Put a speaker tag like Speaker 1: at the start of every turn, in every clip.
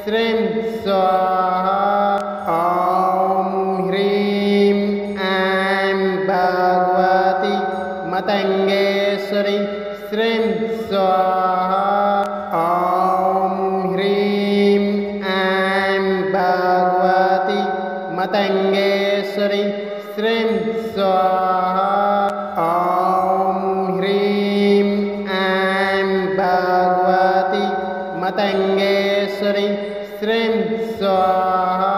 Speaker 1: श्रीं स्वाहा ॐ ह्रीं ऐं भगवती मतङ्गेश्वरी श्रीं स्वाहा ॐ ह्रीं ऐं भगवती मतङ्गेश्वरी श्रीं स्वाहा ॐ ह्रीं ऐं भगवती मतङ्गेश्वरी श्रीं स्वाहा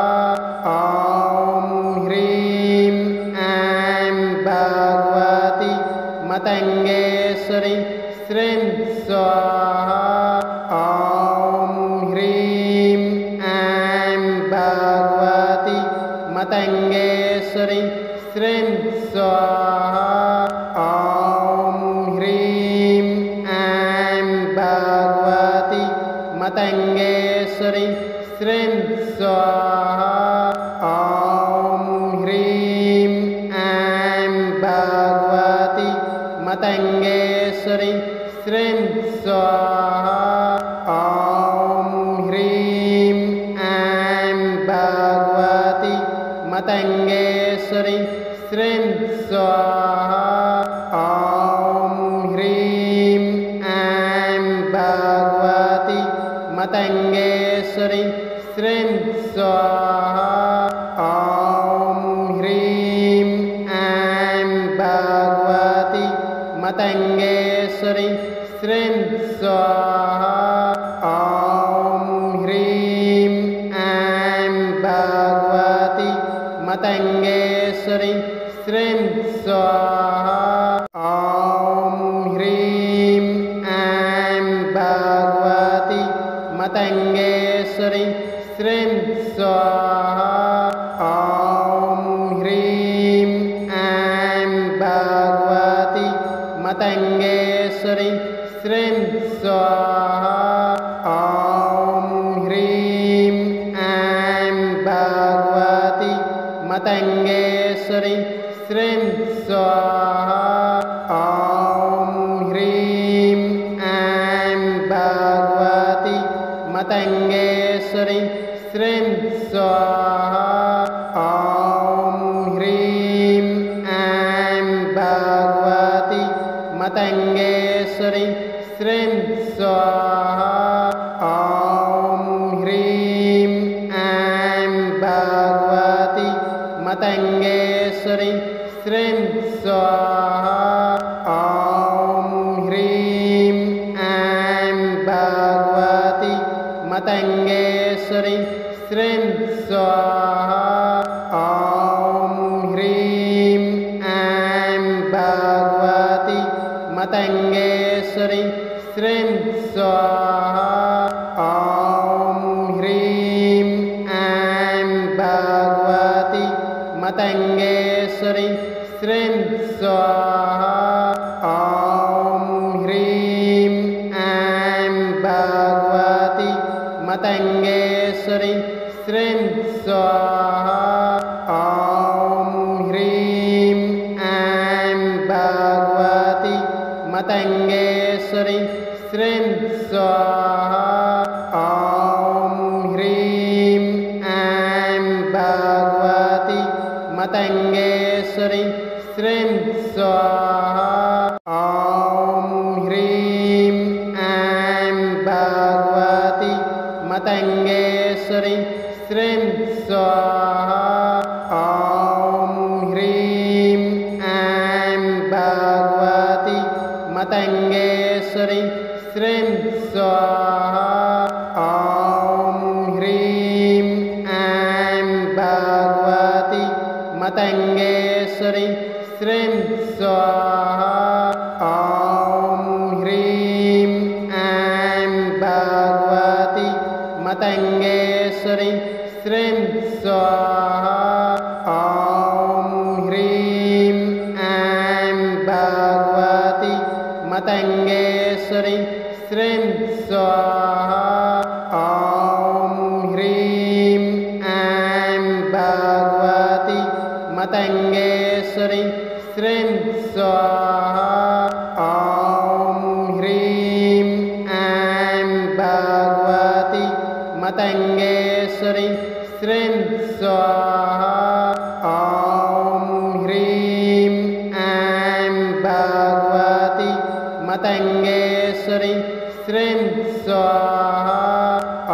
Speaker 1: ॐ ह्रीं ऐं भगवती मतङ्गेश्वरी श्रीं स्वाहा ॐ ह्रीं ऐं भगवती मतङ्गेश्वरी श्रीं स्वाहा ॐ ह्रीं ऐं भगवती मतङ्गेश्वरी श्रीं स्वाहा ॐ ह्रीं ऐं भगवती मतङ्गेश्वरी श्रीं स्वाहा ॐ ह्रीं ऐं भगवती मतङ्गेश्वरी श्रीं स्वाहा ॐ ह्रीं ऐं भगवती मतङ्गेश्वरी श्रीं स्वाहा ॐ ह्रीं ऐं भगवती मतङ्गेश्वरी श्रीं स्वाहा ॐ ह्रीं ऐं भगवती मतङ्गेश्वरी श्रीं स्वाहा ॐ ह्रीं ऐं भगवती मतङ्गेश्वरी श्रीं स्वाहा ॐ ह्रीं ऐं भगवती मतङ्गेश्वरी श्रीं स्वाहा ॐ ह्रीं ऐं भगवती मतङ्गेश्वरी श्रीं स्वाहा ॐ ह्रीं ऐं भगवती मतङ्गेश्वरी श्रीं स्वाहा ॐ ह्रीं ऐं भगवती मतङ्गेश्वरी श्रीं स्वाहा ॐ ह्रीं ऐं भगवती मतङ्गेश्वरी श्रीं स्वाहा ॐ ह्रीं ऐं भगवती मतङ्गेश्वरी श्रीं स्वाहा ॐ ह्रीं ऐं भगवती मतङ्गेश्वरी श्रीं स्वाहा ॐ ह्रीं ऐं भगवती मतङ्गेश्वरी श्रीं स्वाहा ॐ ह्रीं ऐं भगवती मतङ्गेश्वरी श्रीं स्वाहा ॐ ह्रीं ऐं भगवती मतङ्गेश्वरी श्रीं स्वाहा ॐ ह्रीं ऐं भगवती मतङ्गेश्वरी श्रीं स्वाहा ॐ ह्रीं ऐं भगवती मतङ्गेश्वरी श्रीं स्वाहा ॐ ह्रीं ऐं भगवती मतङ्गेश्वरी श्रीं स्वाहा ॐ ह्रीं ऐं भगवती मतङ्गेश्वरी श्रीं स्वाहा ॐ ह्रीं ऐं भगवती मतङ्गेश्वरी श्रीं स्वाहा ॐ ह्रीं ऐं भगवती मतङ्गेश्वरी श्रीं स्वाहा ॐ ह्रीं ऐं भगवती मतङ्गेश्वरी श्रीं स्वाहा ॐ ह्रीं ऐं भगवती मतङ्गेश्वरी स्वाहा ॐ ह्रीं ऐं भगवति मतङ्गेश्वरी श्रीं स्वाहा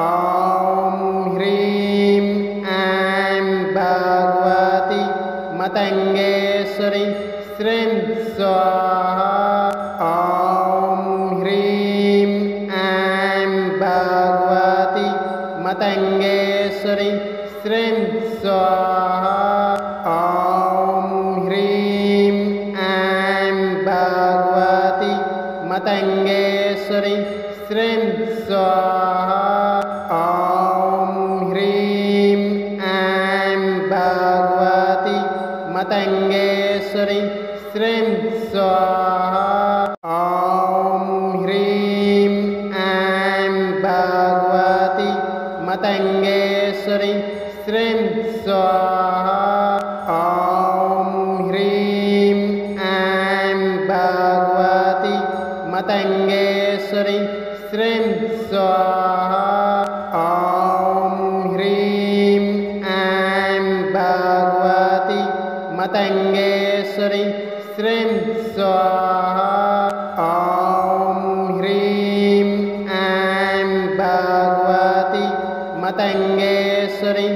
Speaker 1: ॐ ह्रीं ऐं भगवति मतङ्गेश्वरी श्रीं स्वाहा ॐ ह्रीं ऐं भगवति मतङ्गेश्वरी श्रीं स्वाहा ॐ ह्रीं ऐं भगवति मतङ्गेश्वरी श्रीं स्वाहा ॐ ह्रीं ऐं भगवति मतङ्गेश्वरी श्रीं स्वाहा ॐ ह्रीं ऐं भगवति मतङ्गेश्वरी श्रीं स्वाहा ॐ ह्रीं ऐं भगवति मतङ्गेश्वरी श्रीं स्वाहा ॐ ह्रीं ऐं भगवति मतङ्गेश्वरी श्रीं स्वाहा ॐ ह्रीं ऐं भगवति मतङ्गेश्वरी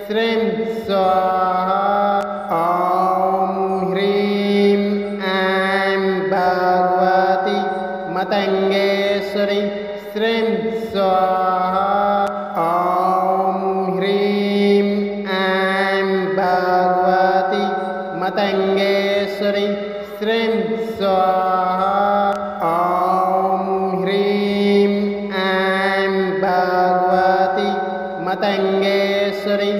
Speaker 1: श्रीं स्वाहा ॐ ह्रीं ऐं भगवति मतङ्गेश्वरी श्रीं स्वाहा ॐ ह्रीं ऐं भगवति मतङ्गेश्वरी श्रीं स्वाहा ॐ ह्रीं ऐं भगवति मतङ्गेश्वरी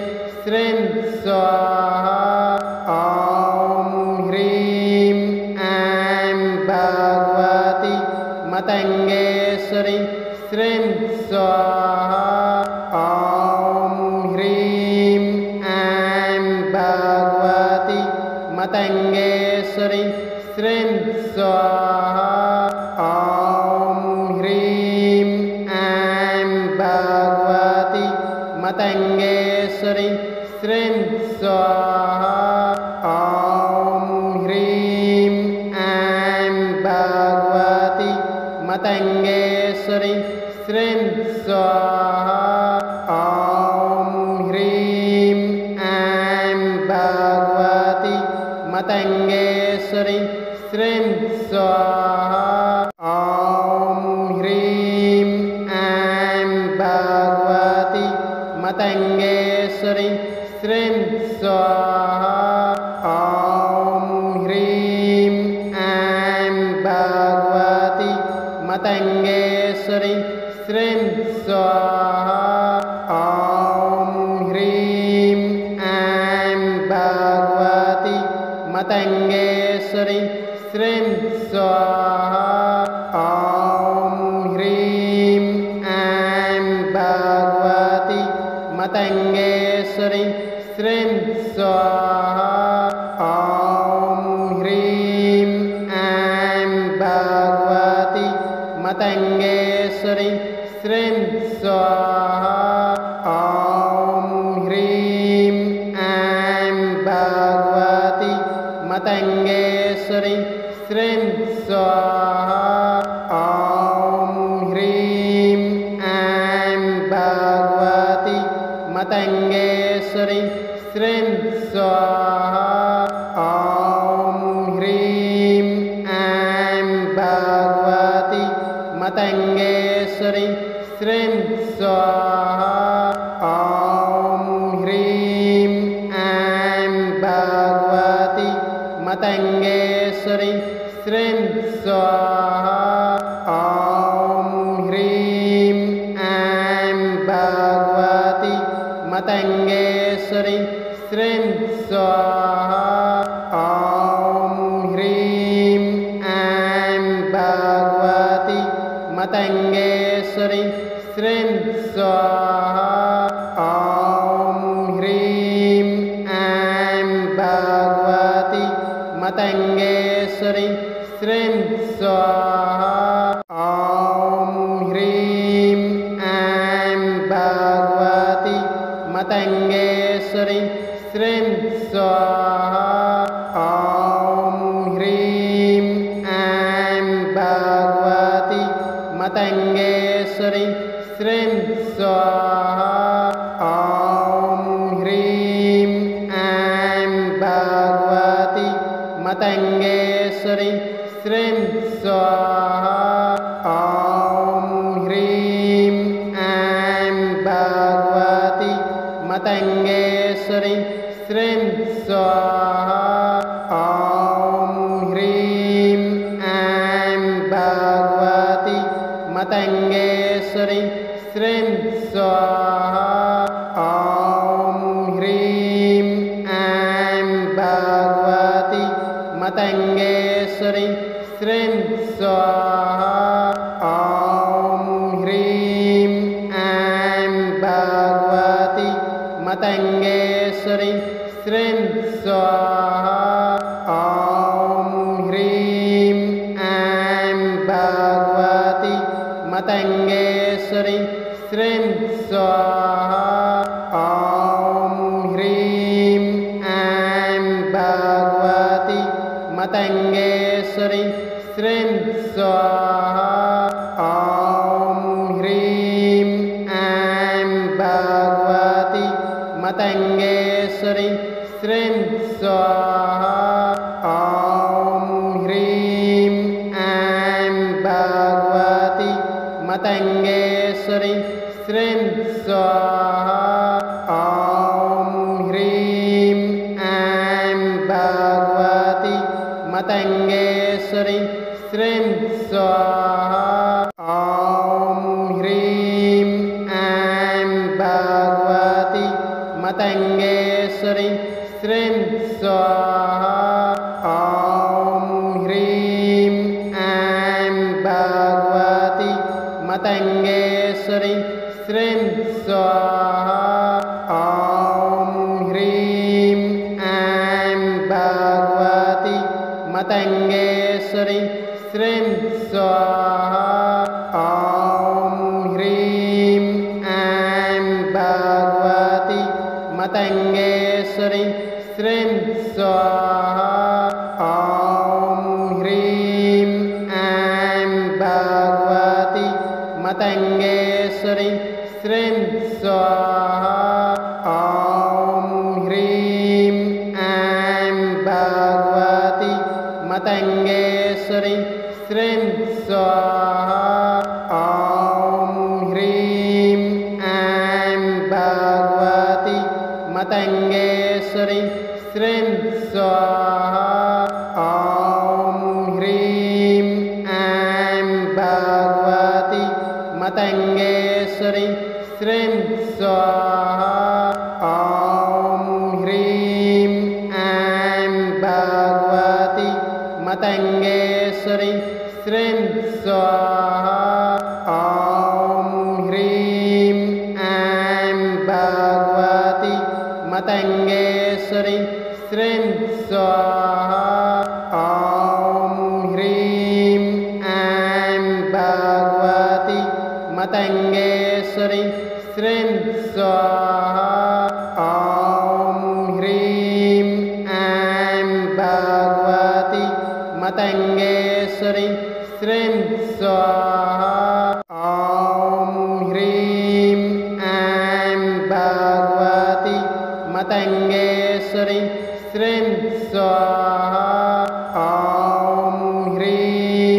Speaker 1: श्रीं स्वाहा ॐ ह्रीं ऐं भगवति मतङ्गेश्वरी श्रीं स्वाहा ॐ ह्रीं ऐं भगवति मतङ्गेश्वरी श्रीं स्वाहा ॐ ह्रीं ऐं भगवति मतङ्गेश्वरी श्रीं स्वाहा ॐ ह्रीं ऐं भगवति मतङ्गेश्वरी श्रीं स्वाहा ॐ ह्रीं ऐं भगवति मतङ्गेश्वरी श्रीं स्वाहा ॐ ह्रीं ऐं भगवति मतङ्गेश्वरी श्रीं स्वाहा ॐ ह्रीं ऐं भगवति मतङ्गेश्वरी श्रीं स्वाहा ॐ ह्रीं ऐं भगवति मतङ्गेश्वरी श्रीं स्वाहा ॐ ह्रीं ऐं भगवति मतङ्गेश्वरी श्रीं स्वाहा ॐ ह्रीं ऐं भगवति मतङ्गेश्वरी श्रीं स्वाहा ॐ ह्रीं ऐं भगवति मतङ्गेश्वरी श्रीं स्वाहा ॐ ह्रीं ऐं भगवति मतङ्गेश्वरी श्रीं स्वाहा ॐ ह्रीं ऐं भगवति मतङ्गेश्वरी श्रीं स्वाहा ॐ ह्रीं ऐं भगवति मतङ्गेश्वरी श्रीं स्वाहा ॐ ह्रीं ऐं भगवति मतङ्गेश्वरी श्रीं स्वाहा ॐ ह्रीं ऐं भगवति मतङ्गेश्वरी श्रीं स्वाहा ॐ ह्रीं ऐं भगवति मतङ्गेश्वरी श्रीं स्वाहा ॐ ह्रीं ऐं भगवति मतङ्गेश्वरी श्रीं स्वाहा ॐ ह्रीं ऐं भगवति मतङ्गेश्वरी श्रीं स्वाहा ॐ ह्रीं ऐं भगवति मतङ्गेश्वरी श्रीं स्वाहा ॐ ह्रीं ऐं भगवति मतङ्गेश्वरी श्रीं स्वाहा ॐ ह्रीं ऐं भगवति मतङ्गेश्वरी श्रीं स्वाहा ॐ ह्रीं ऐं भगवति मतङ्गेश्वरी श्रीं स्वाहा ॐ ह्रीं ऐं भगवति मतङ्गेश्वरी श्रीं स्वाहा ॐ ह्रीं ऐं भगवति मतङ्गेश्वरी श्रीं स्वाहा ॐ ह्रीं ऐं भगवति मतङ्गेश्वरी श्रीं स्वाहा ॐ ह्रीं ऐं भगवति मतङ्गेश्वरी श्रीं स्वाहा ॐ ह्रीं ऐं भगवति मतङ्गेश्वरी श्रीं स्वाहा ॐ ह्रीं ऐं भगवति मतङ्गेश्वरी श्रीं स्वाहा ॐ ह्रीं ऐं भगवति मतङ्गेश्वरी श्रीं स्वाहा ॐ ह्रीं ऐं भगवति मतङ्गेश्वरी श्रीं स्वाहा ॐ ह्रीं ऐं भगवति मतङ्गेश्वरी श्रीं स्वाहा ॐ ह्रीं ऐं भगवति मतङ्गेश्वरी श्रीं स्वाहा ॐ ह्रीं ऐं भगवति मतङ्गेश्वरी श्रीं स्वाहा ॐ ह्रीं ऐं भगवति मतङ्गेश्वरी श्रीं स्वाहा ॐ ह्रीं ऐं भगवति मतङ्गेश्वरी श्रीं स्वाहा ॐ ह्रीं ऐं भगवति मतङ्गेश्वरी श्रीं स्वाहा ॐ ह्रीं ऐं भगवति मतङ्गेश्वरी श्रीं स्वाहा ॐ ह्रीं ऐं भगवति मतङ्गेश्वरी श्रीं स्वाहा ॐ ह्रीं ऐं भगवति मतङ्गेश्वरी श्रीं स्वाहा ॐ ह्रीं ऐं भगवति मतङ्गेश्वरी श्रीं स्वाहा ॐ ह्रीं ऐं भगवति मतङ्गेश्वरी श्रीं स्वाहा ॐ ह्रीं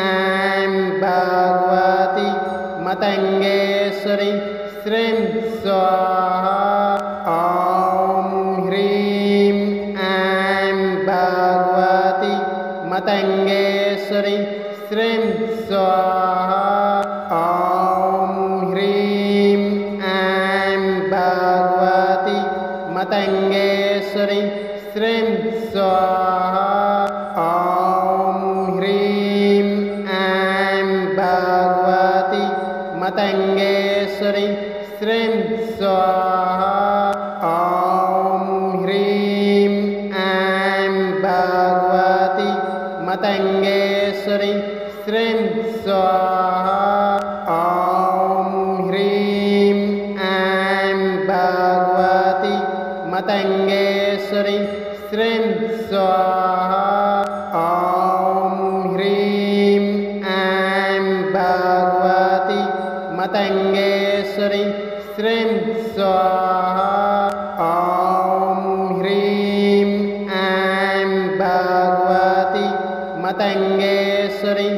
Speaker 1: ऐं भगवति मतङ्गेश्वरी श्रीं स्वाहा ॐ ह्रीं ऐं भगवति मतङ्गेश्वरी श्रीं स्वाहा ॐ ह्रीं ऐं भगवति मतङ्गेश्वरी श्रीं स्वाहा ॐ ह्रीं ऐं भगवति मतङ्गेश्वरी श्रीं स्वाहा ॐ ह्रीं ऐं भगवति मतङ्गेश्वरी श्रीं स्वाहा ॐ ह्रीं ऐं भगवति मतङ्गेश्वरी मतङ्गेश्वरी श्रीं स्वाहा ॐ ह्रीं ऐं भगवती मतङ्गेश्वरी श्रीं स्वाहा ॐ ह्रीं ऐं भगवती मतङ्गेश्वरी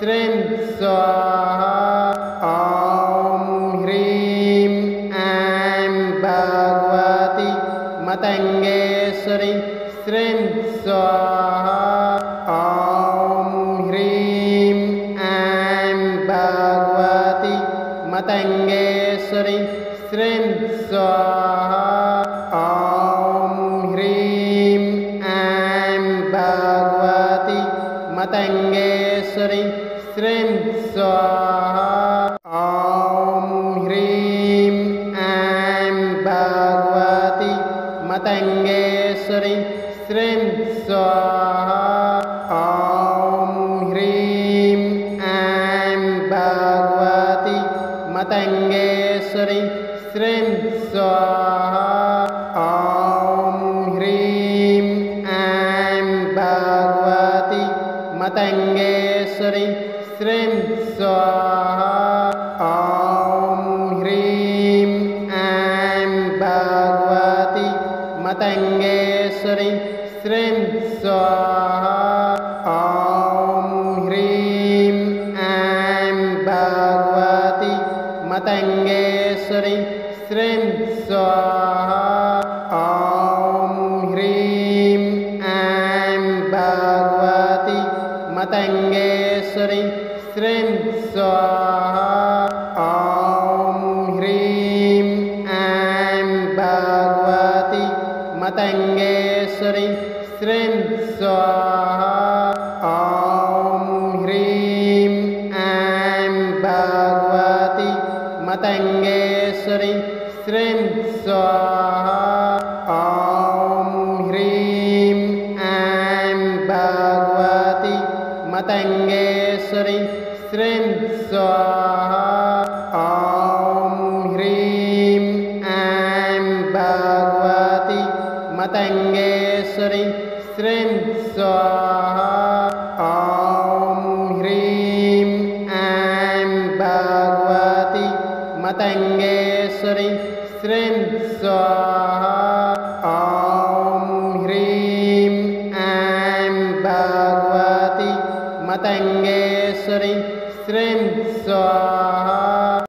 Speaker 1: श्रीं स्वाहा ॐ ह्रीं ऐं भगवती मतङ्गेश्वरी श्रीं स्वाहा ॐ ह्रीं ऐं भगवती मतङ्गेश्वरी श्रीं स्वाहा ॐ ह्रीं ऐं भगवती मतङ्गेश्वरी श्रीं स्वाहा ॐ ह्रीं ऐं भगवती मतङ्गेश्वरी श्रीं स्वाहा ॐ ह्रीं ऐं भगवती मतङ्गेश्वरी श्रीं स्वाहा ॐ ह्रीं ऐं भगवती मतङ्गेश्वरी श्रीं स्वाहा ॐ ह्रीं ऐं भगवती मतङ्गेश्वरी श्रीं स्वाहा ॐ ह्रीं ऐं भगवती मतङ्गेश्वरी श्रीं स्वाहा ॐ ह्रीं ऐं भगवती मतङ्गेश्वरी श्रीं स्वाहा ॐ ह्रीं ऐं भगवती मतङ्गेश्वरी श्रीं स्वाहा ॐ ह्रीं ऐं भगवती मतङ्गेश्वरी श्रीं स्वाहा ॐ ह्रीं ऐं भगवती मतङ्गेश्वरी श्रीं स्वाहा ॐ ह्रीं ऐं भगवती मतङ्गेश्वरी श्रीं स्वाहा ॐ ह्रीं ऐं भगवती मतङ्गेश्वरी श्रीं स्वाहा ॐ ह्रीं ऐं भगवती मतङ्गेश्वरी श्रीं स्वाहा।